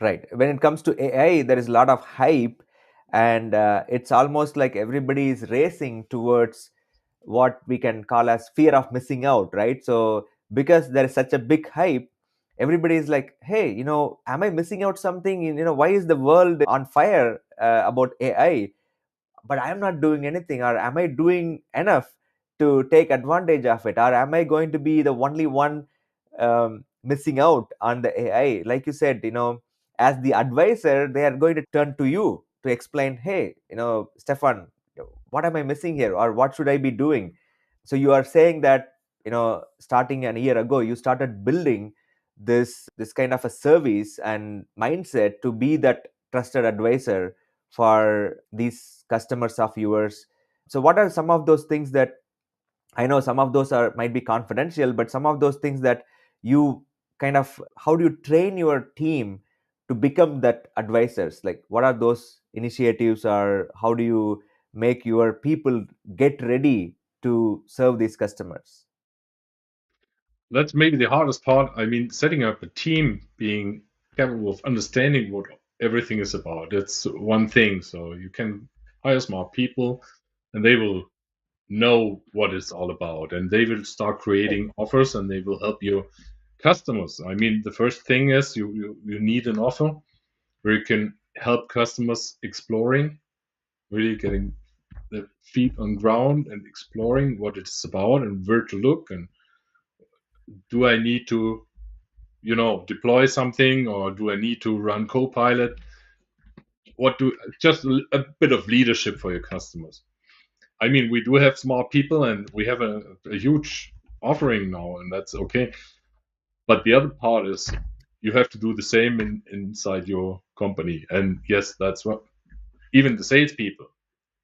Right. When it comes to AI, there is a lot of hype, and it's almost like everybody is racing towards what we can call as fear of missing out, right? So because there is such a big hype, everybody is like, hey, am I missing out something? Why is the world on fire about AI? But I am not doing anything, or am I doing enough to take advantage of it, or am I going to be the only one missing out on the AI? Like you said, as the advisor, they are going to turn to you to explain, hey, Stefan, what am I missing here, or what should I be doing? So you are saying that, starting an year ago, you started building this kind of a service and mindset to be that trusted advisor for these customers of yours. So what are some of those things that, I know some of those are might be confidential, but some of those things that you kind of, how do you train your team to become that advisors? Like, what are those initiatives, or how do you make your people get ready to serve these customers? That's maybe the hardest part. I mean, setting up a team, being capable of understanding what everything is about. That's one thing. So you can hire smart people, and they will know what it's all about, and they will start creating offers, and they will help your customers. I mean, the first thing is you need an offer where you can help customers exploring, really getting the feet on ground and exploring what it's about and where to look, and do I need to deploy something, or do I need to run Copilot? What do just a bit of leadership for your customers. I mean, we do have smart people, and we have a huge offering now, and that's okay. But the other part is you have to do the same inside your company. And yes, that's what even the salespeople.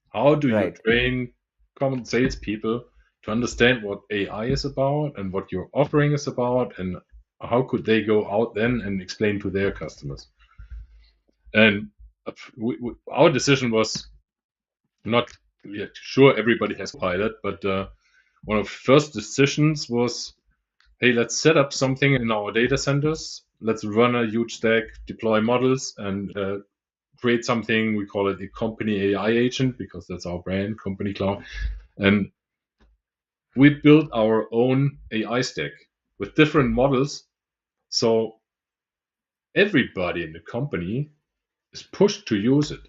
How do you Right. train common salespeople to understand what AI is about and what your offering is about, and how could they go out then and explain to their customers? And our decision was not yet sure everybody has pilot, but one of the first decisions was, hey, let's set up something in our data centers. Let's run a huge stack, deploy models, and create something. We call it a company AI agent because that's our brand, Company Cloud. And we built our own AI stack with different models. So everybody in the company is pushed to use it.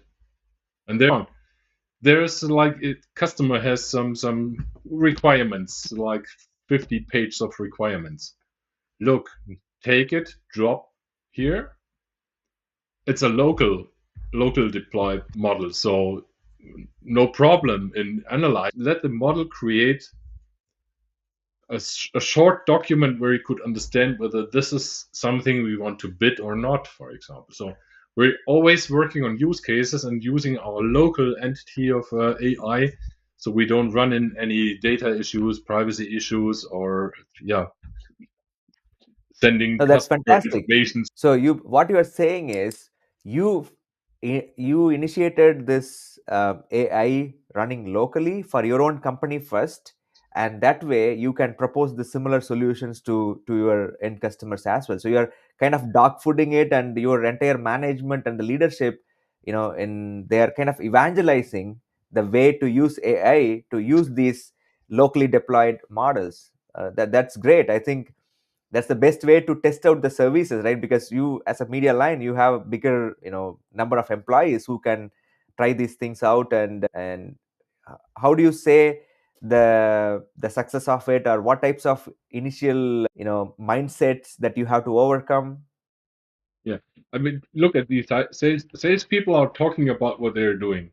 And there's like customer has some requirements, like 50 pages of requirements. Look, take it, drop here. It's a local deployed model, so no problem in analyze. Let the model create a short document where you could understand whether this is something we want to bid or not, for example. So we're always working on use cases and using our local entity of AI, so we don't run in any data issues, privacy issues, or sending No, that's customer fantastic. information. So what you are saying is, you you initiated this AI running locally for your own company first, and that way you can propose the similar solutions to your end customers as well. So you are kind of dog fooding it, and your entire management and the leadership, in they are kind of evangelizing the way to use AI to use these locally deployed models. That's great. I think that's the best way to test out the services, right? Because you, as a media line, you have a bigger number of employees who can try these things out. And how do you say the success of it, or what types of initial mindsets that you have to overcome? Yeah, I mean, look at these salespeople are talking about what they're doing.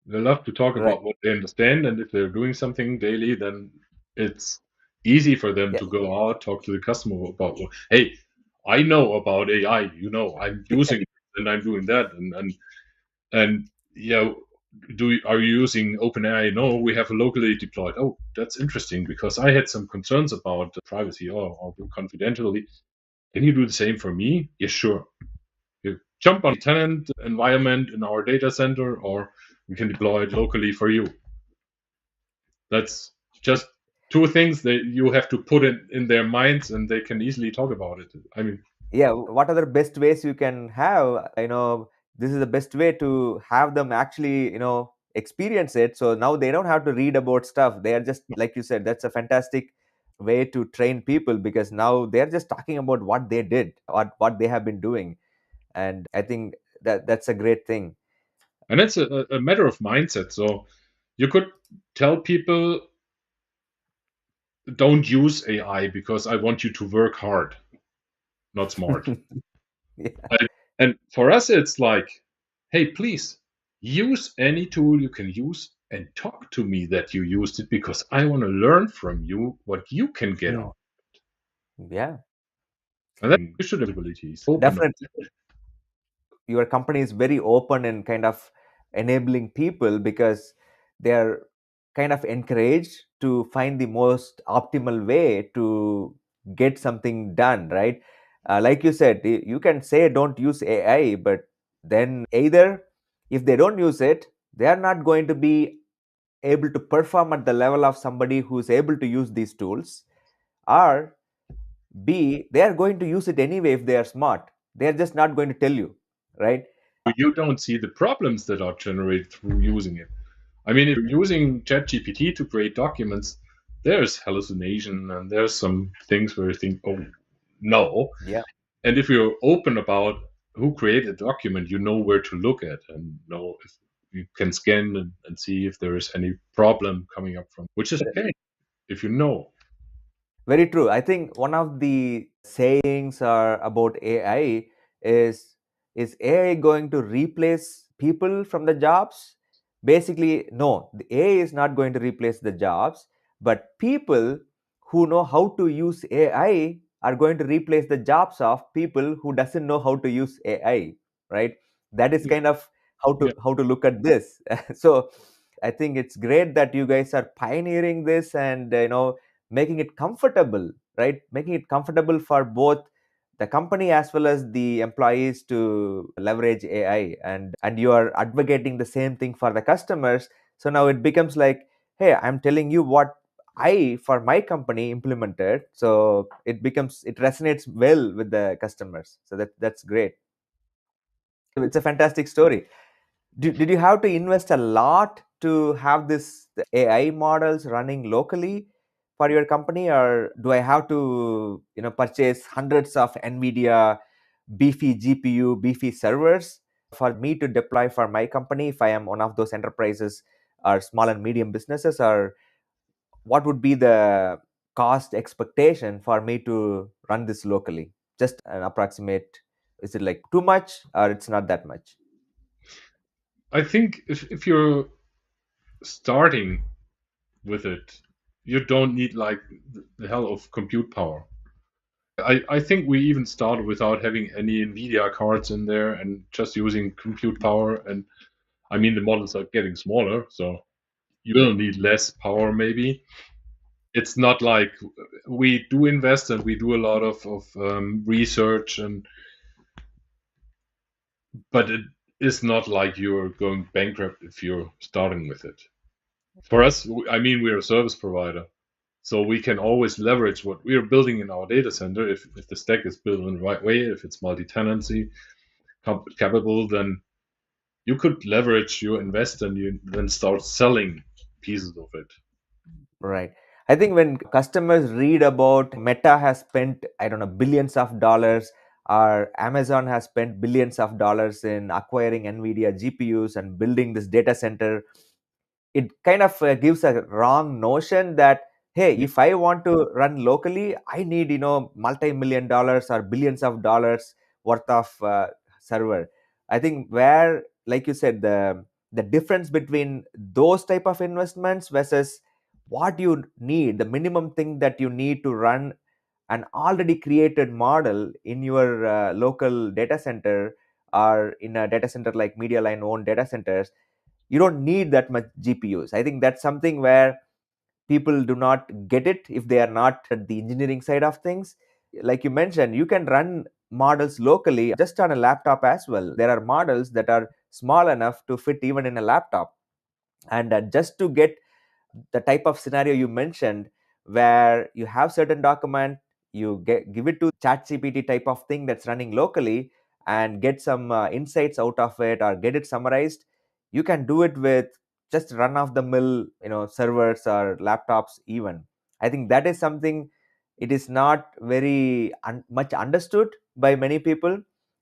They love to talk Right. about what they understand, and if they're doing something daily, then it's easy for them Yeah. to go out, talk to the customer about, well, hey, I know about AI. I'm Yeah. using it and I'm doing that, and yeah, are you using OpenAI? No, we have locally deployed. Oh, that's interesting because I had some concerns about privacy or confidentiality. Can you do the same for me? Yeah, sure. You jump on tenant environment in our data center, or we can deploy it locally for you. That's just two things that you have to put in their minds, and they can easily talk about it. I mean, Yeah, what are the best ways you can have, this is the best way to have them actually, experience it, so now they don't have to read about stuff. They are just, like you said, that's a fantastic way to train people, because now they're just talking about what they did or what they have been doing. And I think that that's a great thing. And it's a matter of mindset. So you could tell people, don't use AI because I want you to work hard, not smart. Yeah. I, and for us, it's like, hey, please use any tool you can use and talk to me that you used it, because I want to learn from you what you can get Mm, out. yeah. And that you should have abilities open. Definitely. Your company is very open and kind of enabling people, because they're kind of encouraged to find the most optimal way to get something done, right? Like you said, you can say don't use AI, but then either if they don't use it, they are not going to be able to perform at the level of somebody who's able to use these tools, or B, they are going to use it anyway. If they are smart, they are just not going to tell you, right? You don't see the problems that are generated through using it. I mean, if you're using ChatGPT to create documents, there's hallucination and there's some things where you think, oh, no. Yeah. And if you're open about who created a document, you know where to look at and know if you can scan and see if there is any problem coming up from, which is okay if you know. Very true. I think one of the sayings are about AI is AI going to replace people from the jobs? Basically, no, the AI is not going to replace the jobs, but people who know how to use AI are going to replace the jobs of people who doesn't know how to use AI, right? That is kind of Yeah. how to look at this. So I think it's great that you guys are pioneering this, and making it comfortable, right? Making it comfortable for both the company as well as the employees to leverage AI, and you are advocating the same thing for the customers. So now it becomes like, hey, I'm telling you what I for my company implemented, so it resonates well with the customers. So that's great. It's a fantastic story. Did you have to invest a lot to have this the AI models running locally for your company, or do I have to purchase hundreds of NVIDIA beefy GPU, beefy servers for me to deploy for my company if I am one of those enterprises or small and medium businesses, or what would be the cost expectation for me to run this locally? Just an approximate. Is it like too much or it's not that much? I think if you're starting with it, you don't need like the hell of compute power. I think we even started without having any NVIDIA cards in there and just using compute power. And I mean, the models are getting smaller, so you will need less power maybe. It's not like we do invest and we do a lot of research, but it is not like you're going bankrupt if you're starting with it. For us, I mean, we're a service provider. So we can always leverage what we are building in our data center. If the stack is built in the right way, if it's multi-tenancy capable, then you could leverage your invest and you then start selling pieces of it. Right. I think when customers read about Meta has spent, I don't know, billions of dollars, or Amazon has spent billions of dollars in acquiring NVIDIA GPUs and building this data center, it kind of gives a wrong notion that, hey, Yeah. if I want to run locally, I need multi-million dollars or billions of dollars worth of server. I think where, like you said, the difference between those type of investments versus what you need, the minimum thing that you need to run an already created model in your local data center, or in a data center like media line owned data centers, you don't need that much GPUs. I think that's something where people do not get it if they are not at the engineering side of things. Like you mentioned, you can run models locally just on a laptop as well. There are models that are small enough to fit even in a laptop. And just to get the type of scenario you mentioned, where you have certain document, give it to chat gpt type of thing that's running locally and get some insights out of it or get it summarized. You can do it with just run of the mill servers or laptops even. I think that is something it is not very much understood by many people.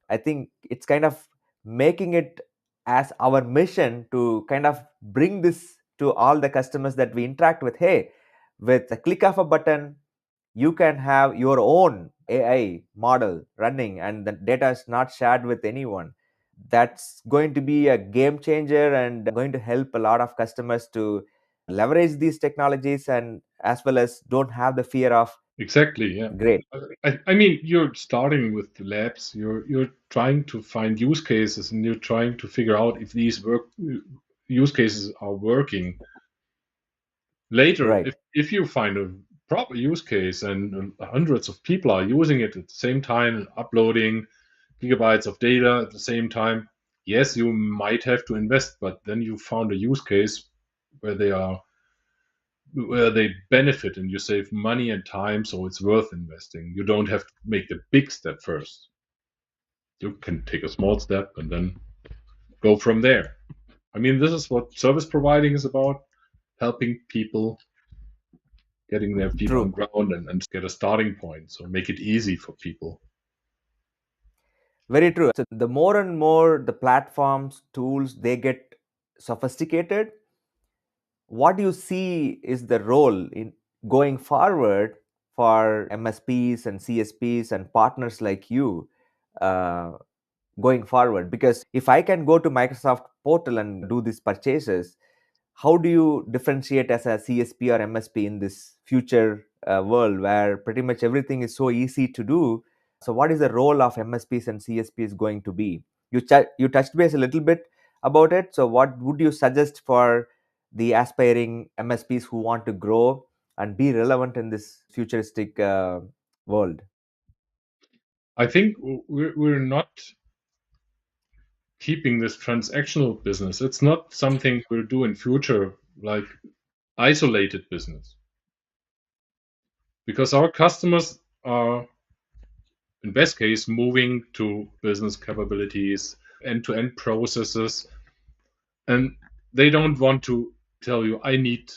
I think it's kind of making it as our mission to kind of bring this to all the customers that we interact with. Hey, with a click of a button, you can have your own AI model running, and the data is not shared with anyone. That's going to be a game changer and going to help a lot of customers to leverage these technologies and as well as don't have the fear of. Exactly, yeah. Great. I mean, you're starting with the labs. You're trying to find use cases, and you're trying to figure out if these use cases are working. Later, Right. if you find a proper use case and hundreds of people are using it at the same time, uploading gigabytes of data at the same time, yes, you might have to invest, but then you found a use case where they benefit and you save money and time, so it's worth investing. You don't have to make the big step first. You can take a small step and then go from there. I mean, this is what service providing is about, helping people getting their feet on True. ground and get a starting point. So make it easy for people. Very true. So the more and more the platforms, tools, they get sophisticated, what do you see is the role in going forward for MSPs and CSPs and partners like you uh, going forward? Because if I can go to Microsoft portal and do these purchases, how do you differentiate as a CSP or MSP in this future world where pretty much everything is so easy to do? So, what is the role of MSPs and CSPs going to be? You touched base a little bit about it. So, what would you suggest for the aspiring MSPs who want to grow and be relevant in this futuristic world? I think we're not keeping this transactional business. It's not something we'll do in future, like isolated business, because our customers are, in best case, moving to business capabilities, end-to-end processes, and they don't want to tell you, I need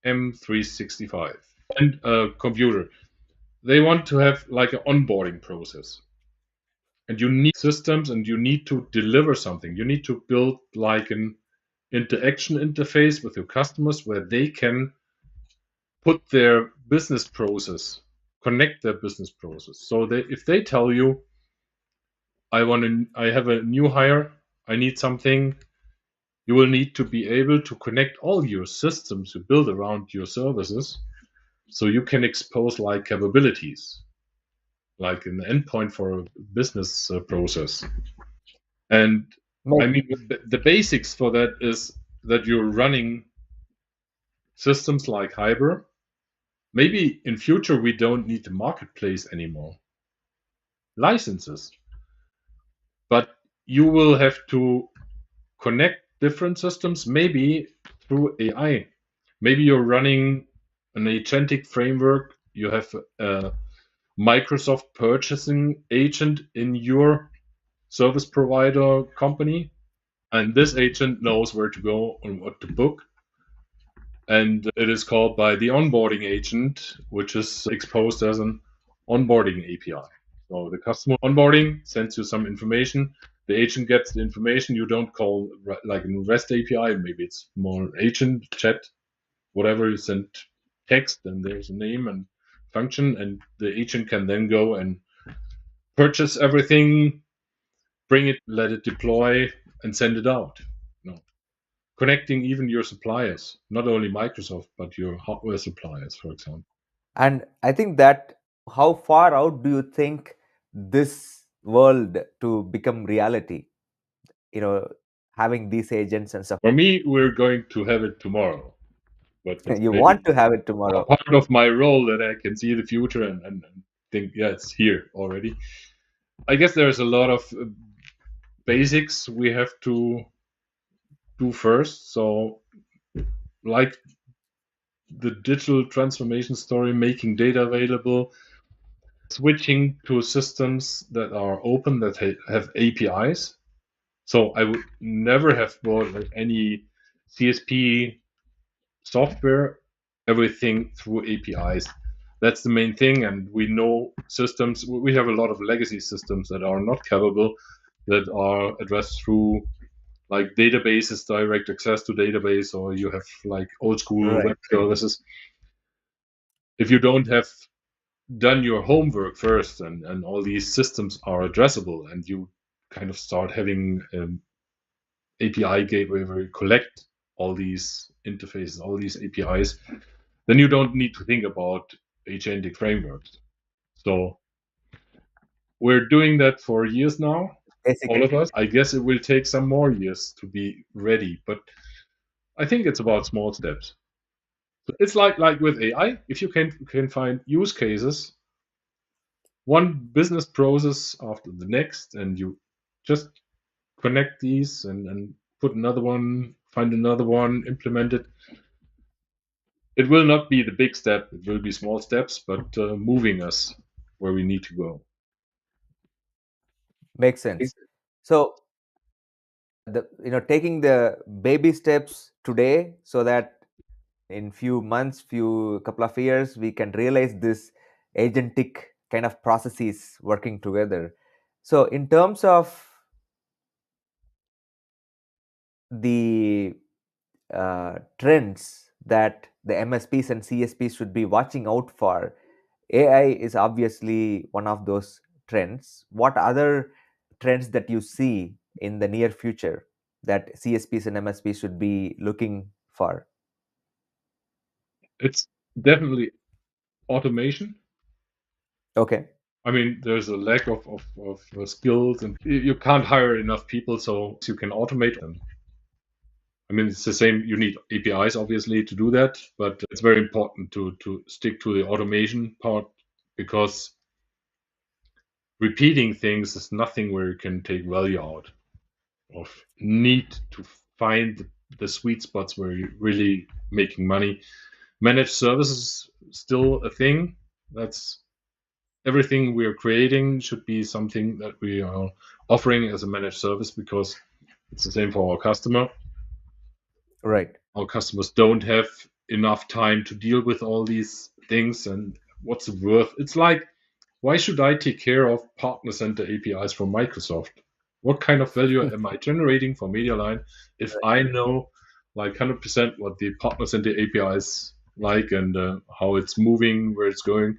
M365 and a computer. They want to have like an onboarding process. And you need systems and you need to deliver something. You need to build like an interaction interface with your customers where they can put their business process, connect their business process. So if they tell you, I have a new hire, I need something, you will need to be able to connect all your systems you build around your services so you can expose like capabilities, like an endpoint for a business process. And I Make mean, the basics for that is that you're running systems like Hyper. Maybe in future we don't need the marketplace anymore, licenses, but you will have to connect different systems, maybe through AI. Maybe you're running an agentic framework. You have a Microsoft purchasing agent in your service provider company, and this agent knows where to go and what to book. And it is called by the onboarding agent, which is exposed as an onboarding API. So the customer onboarding sends you some information. The agent gets the information. You don't call like a REST API. Maybe it's more agent chat, whatever. You send text, and there's a name and function, and the agent can then go and purchase everything, bring it, let it deploy, and send it out. No, connecting even your suppliers, not only Microsoft, but your hardware suppliers, for example. And I think that how far out do you think this world to become reality? You know, having these agents and stuff. For me, we're going to have it tomorrow, but it's You maybe want to have it tomorrow. part of my role that I can see the future and think, yeah, it's here already. I guess there's a lot of basics we have to do first. So, like the digital transformation story, making data available, switching to systems that are open, that have APIs. So I would never have bought like any CSP software, everything through APIs. That's the main thing. And we know systems, we have a lot of legacy systems that are not capable, that are addressed through like databases, direct access to database, or you have like old school Right. web services. If you don't have done your homework first, and all these systems are addressable, and you kind of start having an API gateway where you collect all these interfaces, all these APIs, then you don't need to think about agentic frameworks. So we're doing that for years now, all Basically, of us. I guess it will take some more years to be ready, but I think it's about small steps. So it's like with AI, if you can find use cases, one business process after the next, and you just connect these and put another one, find another one, implement it. It will not be the big step. It will be small steps, but moving us where we need to go. makes sense. So the taking the baby steps today, so that in few months, few couple of years, we can realize this agentic kind of processes working together. So in terms of the trends that the MSPs and CSPs should be watching out for, AI is obviously one of those trends. What other trends that you see in the near future that CSPs and MSPs should be looking for? It's definitely automation. Okay. I mean, there's a lack of skills, and you can't hire enough people, so you can automate them. I mean, it's the same. You need APIs, obviously, to do that, but it's very important to stick to the automation part, because repeating things is nothing where you can take value out of. Need to find the sweet spots where you're really making money. Managed services is still a thing. That's everything we are creating should be something that we are offering as a managed service, because it's the same for our customer. Right. Our customers don't have enough time to deal with all these things, and what's it worth? It's like, why should I take care of partner center APIs from Microsoft? What kind of value am I generating for MediaLine if I know like 100% what the partner center API is like, and how it's moving, where it's going?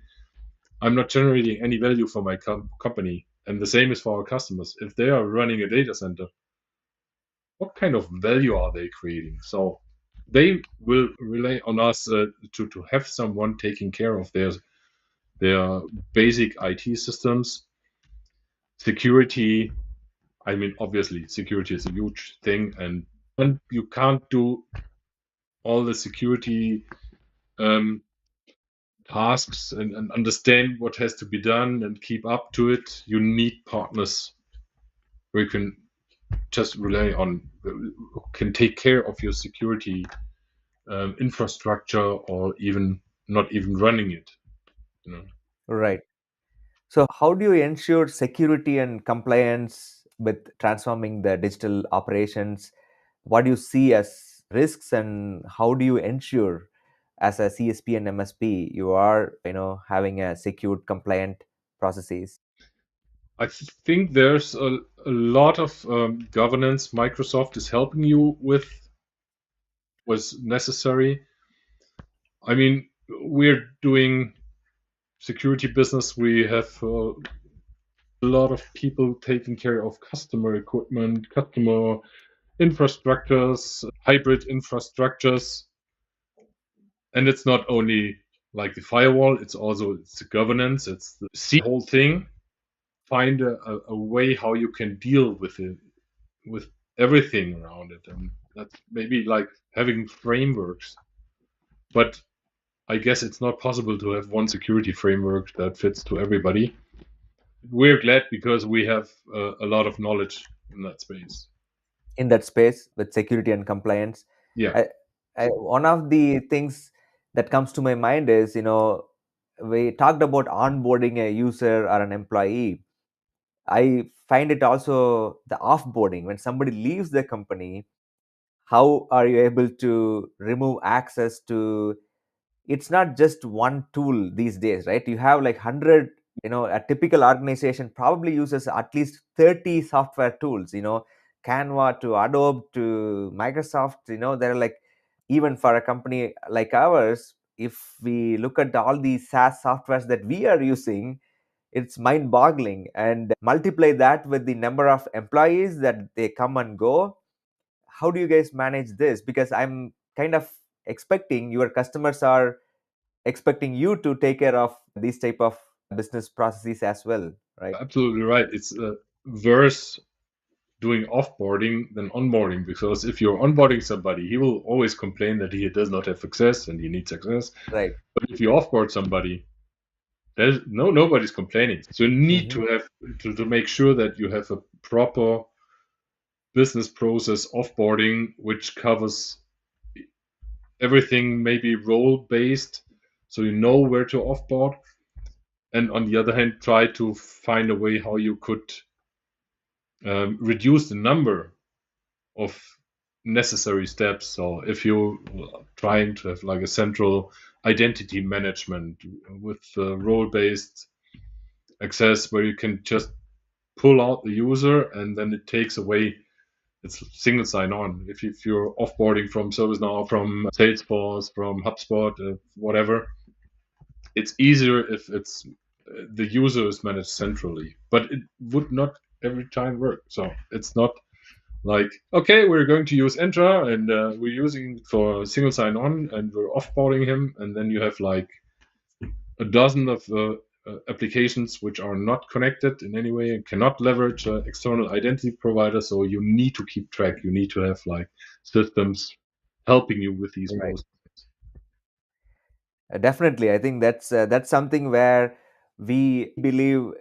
I'm not generating any value for my company. And the same is for our customers. If they are running a data center, what kind of value are they creating? So they will rely on us to have someone taking care of their basic IT systems, security. I mean, obviously, security is a huge thing, and you can't do all the security um, tasks and understand what has to be done and keep up to it. You need partners who you can just rely on, who can take care of your security infrastructure, or even not even running it. You know, Right. So, how do you ensure security and compliance with transforming the digital operations? What do you see as risks, and how do you ensure, as a CSP and MSP, you are, having a secured, compliant processes? I think there's a lot of governance Microsoft is helping you with, was necessary. I mean, we're doing security business. We have a lot of people taking care of customer equipment, customer infrastructures, hybrid infrastructures. And it's not only like the firewall, it's the governance, it's the whole thing. Find a way how you can deal with it, with everything around it. And that's maybe like having frameworks. But I guess it's not possible to have one security framework that fits to everybody. We're glad because we have a lot of knowledge in that space. In that space with security and compliance? Yeah. I, one of the things that comes to my mind is, we talked about onboarding a user or an employee. I find it also the offboarding. When somebody leaves the company, how are you able to remove access to, it's not just one tool these days, right? You have like 100, a typical organization probably uses at least 30 software tools, Canva to Adobe to Microsoft, there are like, even for a company like ours, if we look at all these SaaS softwares that we are using, it's mind boggling. And multiply that with the number of employees that they come and go. How do you guys manage this? Because I'm kind of expecting your customers are expecting you to take care of these type of business processes as well, right? Absolutely right. It's worse doing offboarding than onboarding, because if you're onboarding somebody, he will always complain that he does not have access and he needs access. Right. But if you offboard somebody, there's nobody's complaining. So you need Hmm. to have to make sure that you have a proper business process offboarding, which covers everything, maybe role based, so you know where to offboard. And on the other hand, try to find a way how you could reduce the number of necessary steps. So if you're trying to have like a central identity management with role based access, where you can just pull out the user and then it takes away, it's single sign on. If you're offboarding from ServiceNow, from Salesforce, from HubSpot, whatever, it's easier if it's the user is managed centrally, but it would not every time work. So it's not like, okay, we're going to use Entra and we're using for single sign on and we're offboarding him, and then you have like a dozen of applications which are not connected in any way and cannot leverage external identity provider. So you need to keep track. You need to have like systems helping you with these Right. processes. Definitely, I think that's something where we believe,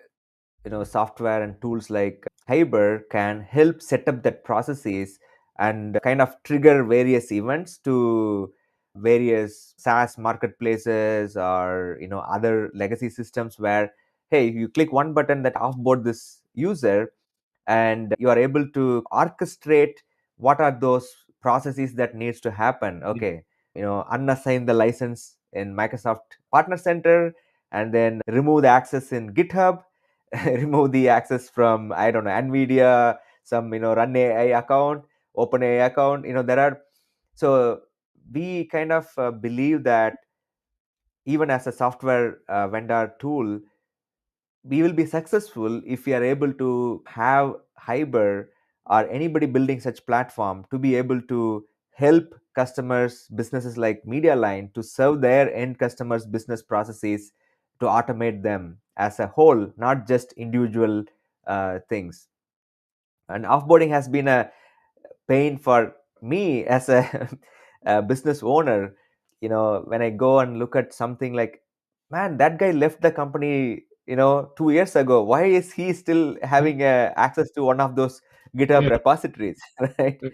software and tools like Hyber can help set up that processes and kind of trigger various events to various SaaS marketplaces or other legacy systems where, hey, you click one button that offboard this user, and you are able to orchestrate what are those processes that needs to happen. Okay, unassign the license in Microsoft Partner Center, and then remove the access in GitHub, remove the access from, I don't know, Nvidia, some run AI account, open AI account, there are. So we kind of believe that even as a software vendor tool, we will be successful if we are able to have Hyber or anybody building such platform to be able to help customers, businesses like MediaLine to serve their end customers business processes, to automate them as a whole, not just individual things. And offboarding has been a pain for me as a, a business owner. When I go and look at something like, man, that guy left the company 2 years ago, why is he still having access to one of those GitHub Yeah, repositories? Right. yeah,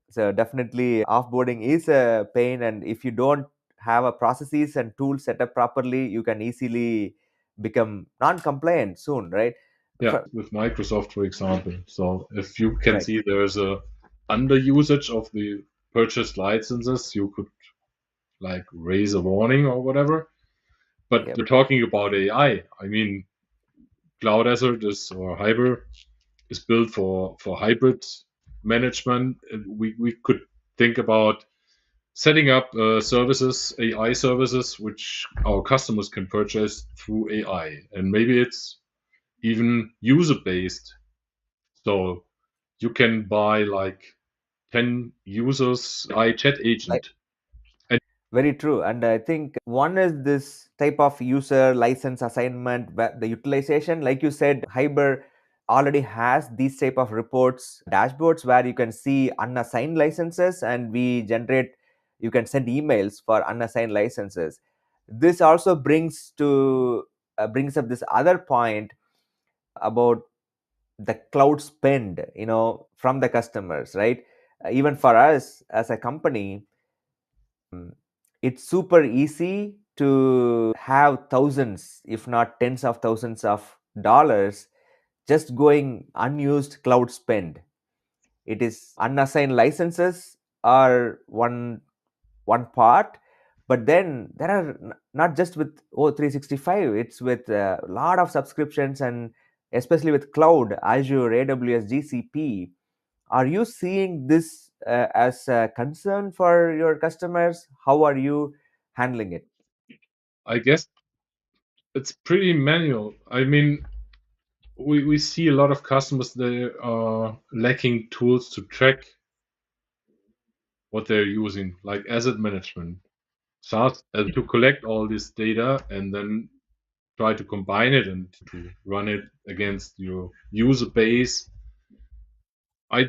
So definitely offboarding is a pain, and if you don't have a processes and tools set up properly, you can easily become non-compliant soon, right? yeah, with Microsoft, for example. So if you can Right. see there's a under usage of the purchased licenses, you could like raise a warning or whatever. But Yep. we're talking about AI. I mean, Cloud Azure is, or Hybrid is built for hybrid management. We could think about setting up services, AI services, which our customers can purchase through AI, and maybe it's even user based. So you can buy like 10 users AI chat agent. And Very true. And I think one is this type of user license assignment, where the utilization, like you said, Hyber already has these type of reports, dashboards where you can see unassigned licenses, and we generate, you can send emails for unassigned licenses. This also brings up this other point about the cloud spend, from the customers, right? Even for us as a company, it's super easy to have thousands, if not tens of thousands of dollars just going unused cloud spend. It is unassigned licenses are one part, but then there are not just with O365, it's with a lot of subscriptions, and especially with cloud, Azure, AWS, GCP. Are you seeing this as a concern for your customers? How are you handling it? I guess it's pretty manual. I mean, we see a lot of customers they are lacking tools to track what they're using, like asset management. SaaS to collect all this data and then try to combine it and to run it against your user base. I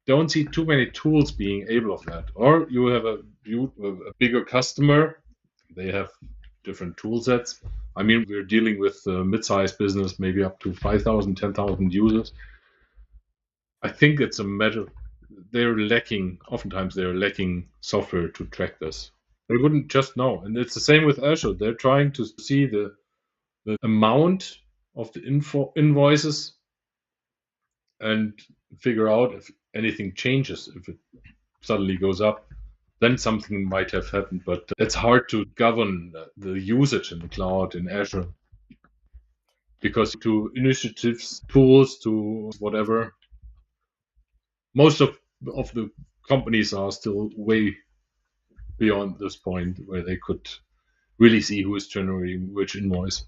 don't see too many tools being able of that. Or you have a bigger customer, they have different tool sets. I mean, we're dealing with a mid-sized business, maybe up to 5,000, 10,000 users. I think it's a matter oftentimes they're lacking software to track this. They wouldn't just know. And it's the same with Azure. They're trying to see the amount of the invoices and figure out if anything changes. If it suddenly goes up, then something might have happened. But it's hard to govern the usage in the cloud in Azure because to initiatives, tools, to whatever, most of the companies are still way beyond this point where they could really see who is generating which invoice.